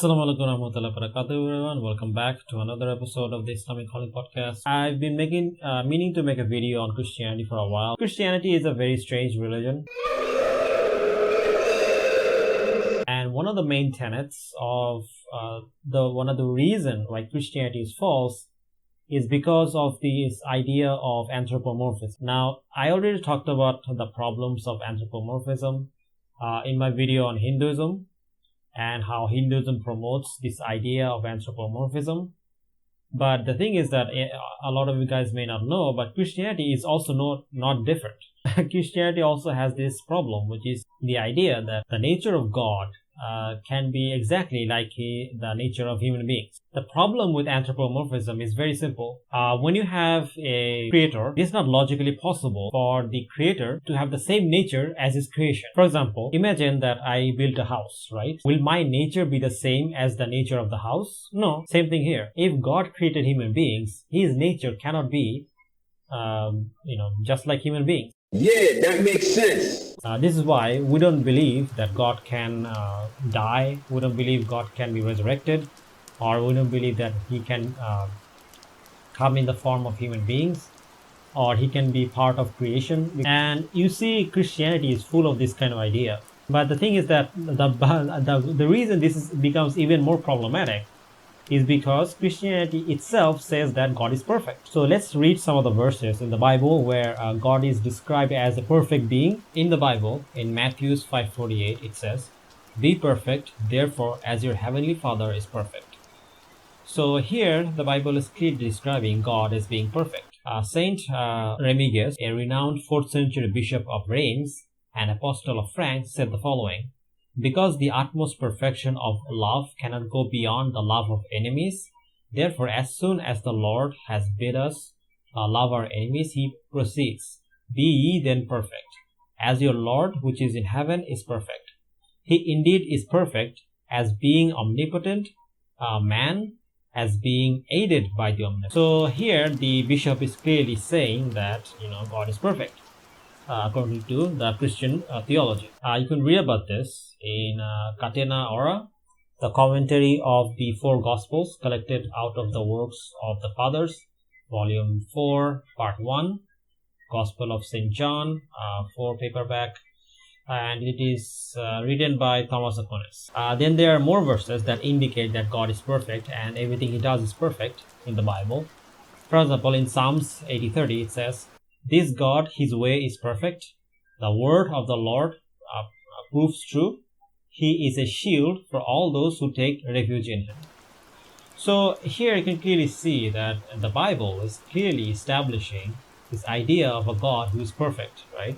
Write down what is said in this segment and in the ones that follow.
Assalamualaikum warahmatullahi wabarakatuh, everyone. Welcome back to another episode of the Islamic Calling Podcast. I've been meaning to make a video on Christianity for a while. Christianity is a very strange religion, and one of the main tenets of one of the reason why Christianity is false is because of this idea of anthropomorphism. Now, I already talked about the problems of anthropomorphism in my video on Hinduism, and how Hinduism promotes this idea of anthropomorphism. But the thing is that a lot of you guys may not know, but Christianity is also not different. Christianity also has this problem, which is the idea that the nature of God can be exactly like the nature of human beings. The problem with anthropomorphism is very simple. When you have a creator, it is not logically possible for the creator to have the same nature as his creation. For example, imagine that I built a house, right? Will my nature be the same as the nature of the house? No. Same thing here. If God created human beings, his nature cannot be just like human beings. Yeah, that makes sense. This is why we don't believe that God can die. We don't believe God can be resurrected, or we don't believe that he can come in the form of human beings, or he can be part of creation. And you see, Christianity is full of this kind of idea. But the thing is that the reason this becomes even more problematic is because Christianity itself says that God is perfect. So let's read some of the verses in the Bible where God is described as a perfect being. In the Bible, in Matthew 5:48, it says, "Be perfect, therefore, as your heavenly Father is perfect." So here, the Bible is clearly describing God as being perfect. Saint Remigius, a renowned 4th century bishop of Reims and apostle of France, said the following: "Because the utmost perfection of love cannot go beyond the love of enemies, therefore as soon as the Lord has bid us love our enemies, he proceeds, 'Be ye then perfect, as your Lord which is in heaven is perfect.' He indeed is perfect as being omnipotent, man as being aided by the omnipotent." So here the bishop is clearly saying that God is perfect. According to the Christian theology. You can read about this in Catena Ora, the commentary of the 4 Gospels collected out of the works of the Fathers, Volume 4, Part 1, Gospel of St. John, 4 paperback, and it is written by Thomas Aquinas. Then there are more verses that indicate that God is perfect and everything he does is perfect in the Bible. For example, in Psalms 80:30 it says, "This God, his way is perfect. The word of the Lord proves true. He is a shield for all those who take refuge in him." So here you can clearly see that the Bible is clearly establishing this idea of a God who is perfect, right?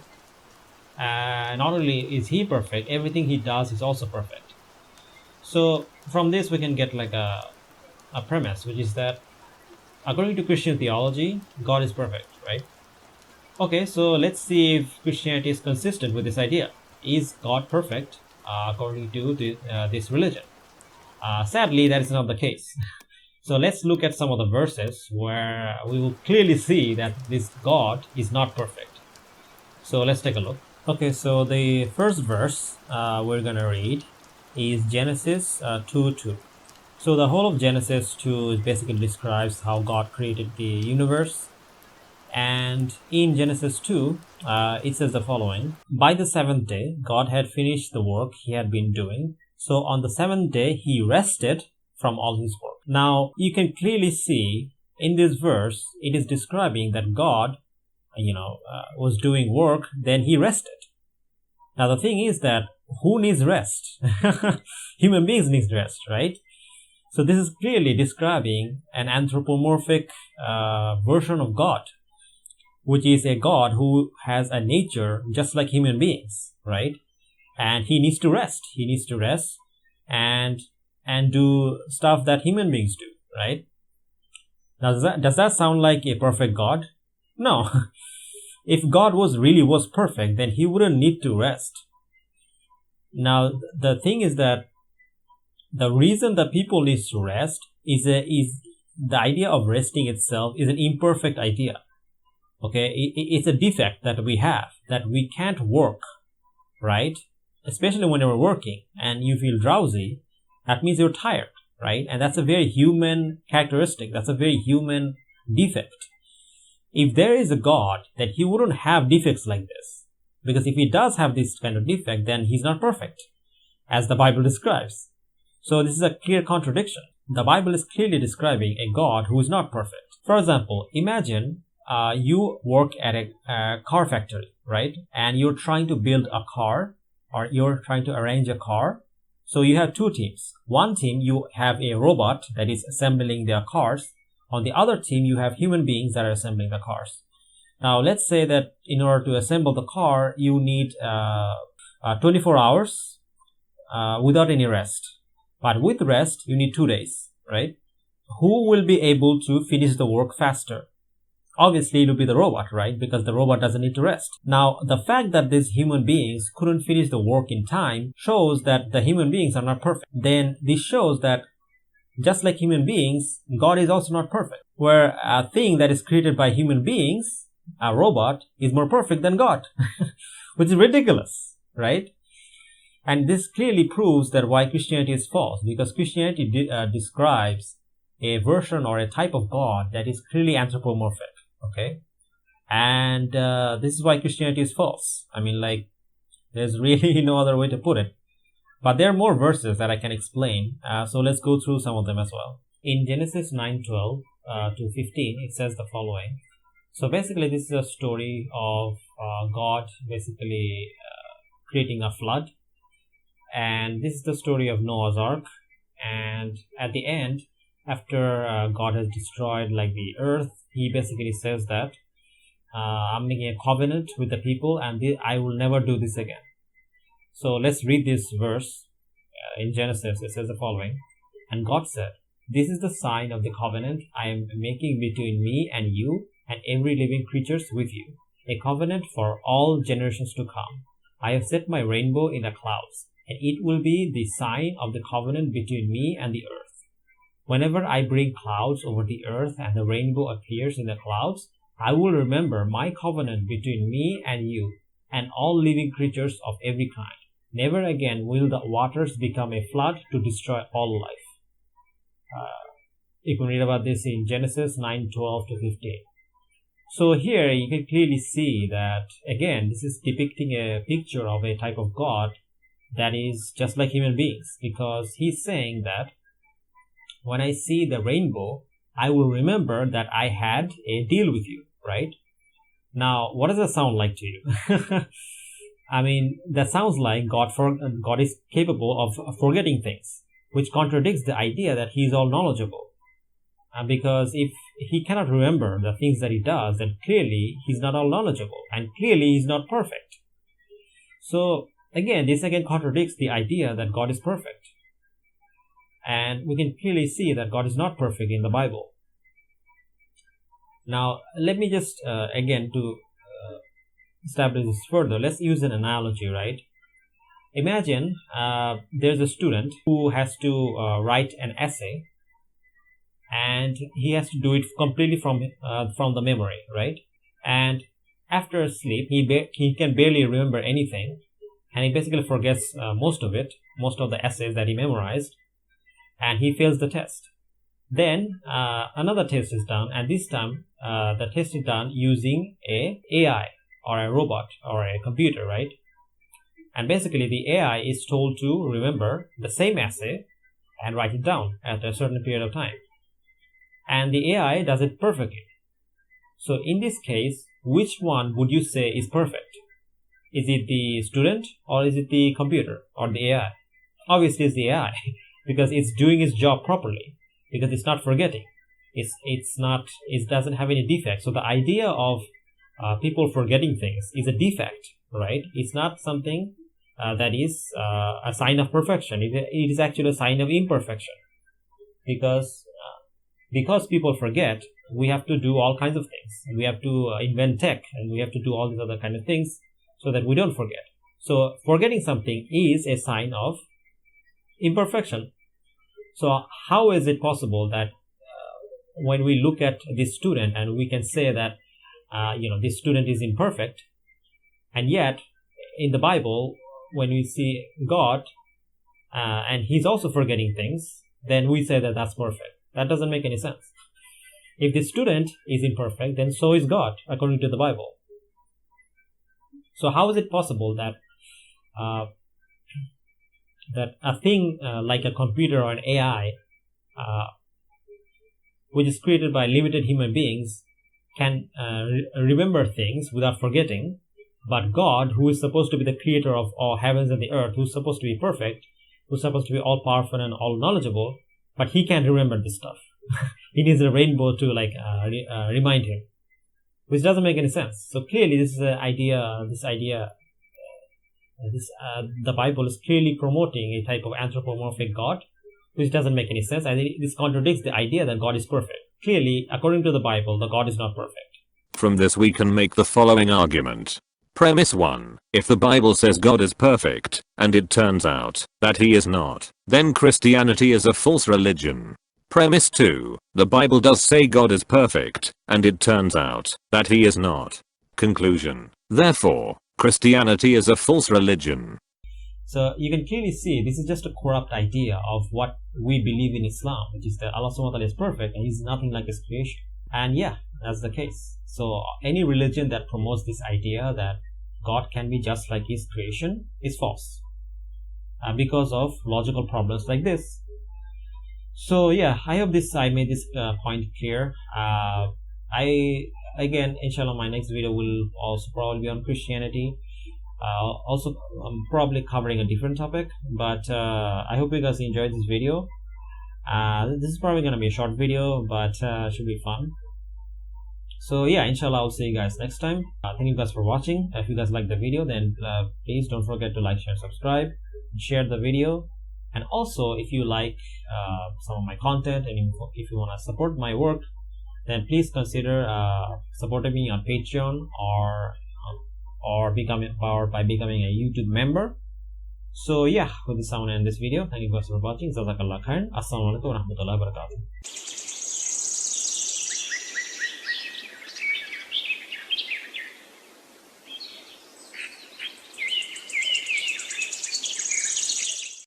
Not only is he perfect, everything he does is also perfect. So from this we can get like a premise, which is that according to Christian theology, God is perfect, right? Okay, so let's see if Christianity is consistent with this idea. Is God perfect according to this religion? Sadly, that is not the case. So let's look at some of the verses where we will clearly see that this God is not perfect. So let's take a look. Okay, so the first verse we're going to read is Genesis 2:2. So the whole of Genesis 2 basically describes how God created the universe. And in Genesis 2, it says the following: "By the 7th day, God had finished the work he had been doing. So on the 7th day, he rested from all his work." Now, you can clearly see in this verse, it is describing that God, was doing work, then he rested. Now, the thing is that who needs rest? Human beings need rest, right? So this is clearly describing an anthropomorphic version of God, which is a God who has a nature just like human beings, right? And he needs to rest. He needs to rest and do stuff that human beings do, right? Now, does that sound like a perfect God? No. If God really was perfect, then he wouldn't need to rest. Now, the thing is that the reason that people need to rest is the idea of resting itself is an imperfect idea. Okay, it's a defect that we have, that we can't work, right? Especially when you're working and you feel drowsy, That means you're tired, right? And that's a very human characteristic. That's a very human defect. If there is a God, then he wouldn't have defects like this. Because if he does have this kind of defect, then he's not perfect, as the Bible describes. So this is a clear contradiction. The Bible is clearly describing a God who is not perfect. For example, imagine you work at a car factory, right? And you're trying to build a car, or you're trying to arrange a car. So you have two teams. One team, you have a robot that is assembling their cars. On the other team, you have human beings that are assembling the cars. Now, let's say that in order to assemble the car, you need 24 hours without any rest. But with rest, you need 2 days, right? Who will be able to finish the work faster? Obviously, it will be the robot, right? Because the robot doesn't need to rest. Now, the fact that these human beings couldn't finish the work in time shows that the human beings are not perfect. Then this shows that just like human beings, God is also not perfect. Where a thing that is created by human beings, a robot, is more perfect than God, which is ridiculous, right? And this clearly proves that why Christianity is false, because Christianity describes a version or a type of God that is clearly anthropomorphic, okay? And this is why Christianity is false. I mean, like, there's really no other way to put it. But there are more verses that I can explain, so let's go through some of them as well. In Genesis 9:12 to 15, it says the following. So basically, this is a story of God basically creating a flood. And this is the story of Noah's Ark. And at the end, after God has destroyed like the earth, he basically says that I'm making a covenant with the people, and I will never do this again. So let's read this verse in Genesis. It says the following. And God said, "This is the sign of the covenant I am making between me and you and every living creature with you, a covenant for all generations to come. I have set my rainbow in the clouds, and it will be the sign of the covenant between me and the earth. Whenever I bring clouds over the earth and the rainbow appears in the clouds, I will remember my covenant between me and you and all living creatures of every kind. Never again will the waters become a flood to destroy all life." You can read about this in Genesis 9:12 to 15. So here you can clearly see that, again, this is depicting a picture of a type of God that is just like human beings, because he's saying that when I see the rainbow, I will remember that I had a deal with you, right? Now, what does that sound like to you? I mean, that sounds like God is capable of forgetting things, which contradicts the idea that he is all knowledgeable. Because if he cannot remember the things that he does, then clearly he's not all knowledgeable, and clearly he's not perfect. So, again, this again contradicts the idea that God is perfect. And we can clearly see that God is not perfect in the Bible. Now, let me just, again, to establish this further, let's use an analogy, right? Imagine there's a student who has to write an essay, and he has to do it completely from the memory, right? And after sleep, he can barely remember anything, and he basically forgets most of the essays that he memorized, and he fails the test. Then another test is done, and this time the test is done using a AI or a robot or a computer, right? And basically the AI is told to remember the same essay and write it down at a certain period of time. And the AI does it perfectly. So in this case, which one would you say is perfect? Is it the student, or is it the computer or the AI? Obviously it's the AI because it's doing its job properly, because it's not forgetting. It doesn't have any defects. So the idea of people forgetting things is a defect, right? It's not something that is a sign of perfection. It is actually a sign of imperfection, because people forget, we have to do all kinds of things. We have to invent tech, and we have to do all these other kind of things so that we don't forget. So forgetting something is a sign of imperfection. So how is it possible that when we look at this student and we can say that this student is imperfect, and yet in the Bible when we see God, and he's also forgetting things, then we say that that's perfect. That doesn't make any sense. If the student is imperfect, then so is God, according to the Bible. So how is it possible that a thing like a computer or an AI, which is created by limited human beings, can remember things without forgetting, but God, who is supposed to be the creator of all heavens and the earth, who's supposed to be perfect, who's supposed to be all powerful and all knowledgeable, but he can't remember this stuff. He needs a rainbow to remind him, which doesn't make any sense. So clearly, this is the Bible is clearly promoting a type of anthropomorphic God, which doesn't make any sense. I think this contradicts the idea that God is perfect. Clearly, according to the Bible, the God is not perfect. From this we can make the following argument. Premise 1. If the Bible says God is perfect, and it turns out that he is not, then Christianity is a false religion. Premise 2. The Bible does say God is perfect, and it turns out that he is not. Conclusion. Therefore, Christianity is a false religion. So you can clearly see this is just a corrupt idea of what we believe in Islam, which is that Allah subhanahu wa ta'ala is perfect and he's nothing like his creation. And yeah, that's the case. So any religion that promotes this idea that God can be just like his creation is false, because of logical problems like this. So yeah, I hope I made this point clear. Again, inshallah, my next video will also probably be on Christianity. Also, I'm probably covering a different topic, but I hope you guys enjoyed this video. This is probably going to be a short video, but should be fun. So yeah, inshallah, I'll see you guys next time. Thank you guys for watching. If you guys like the video, then please don't forget to like, share, subscribe, and share the video. And also, if you like some of my content and if you want to support my work, then please consider supporting me on Patreon or by becoming a YouTube member. So yeah, with this I want to end this video. Thank you guys for watching. Jazakallah khairan. Assalamualaikum warahmatullahi wabarakatuh.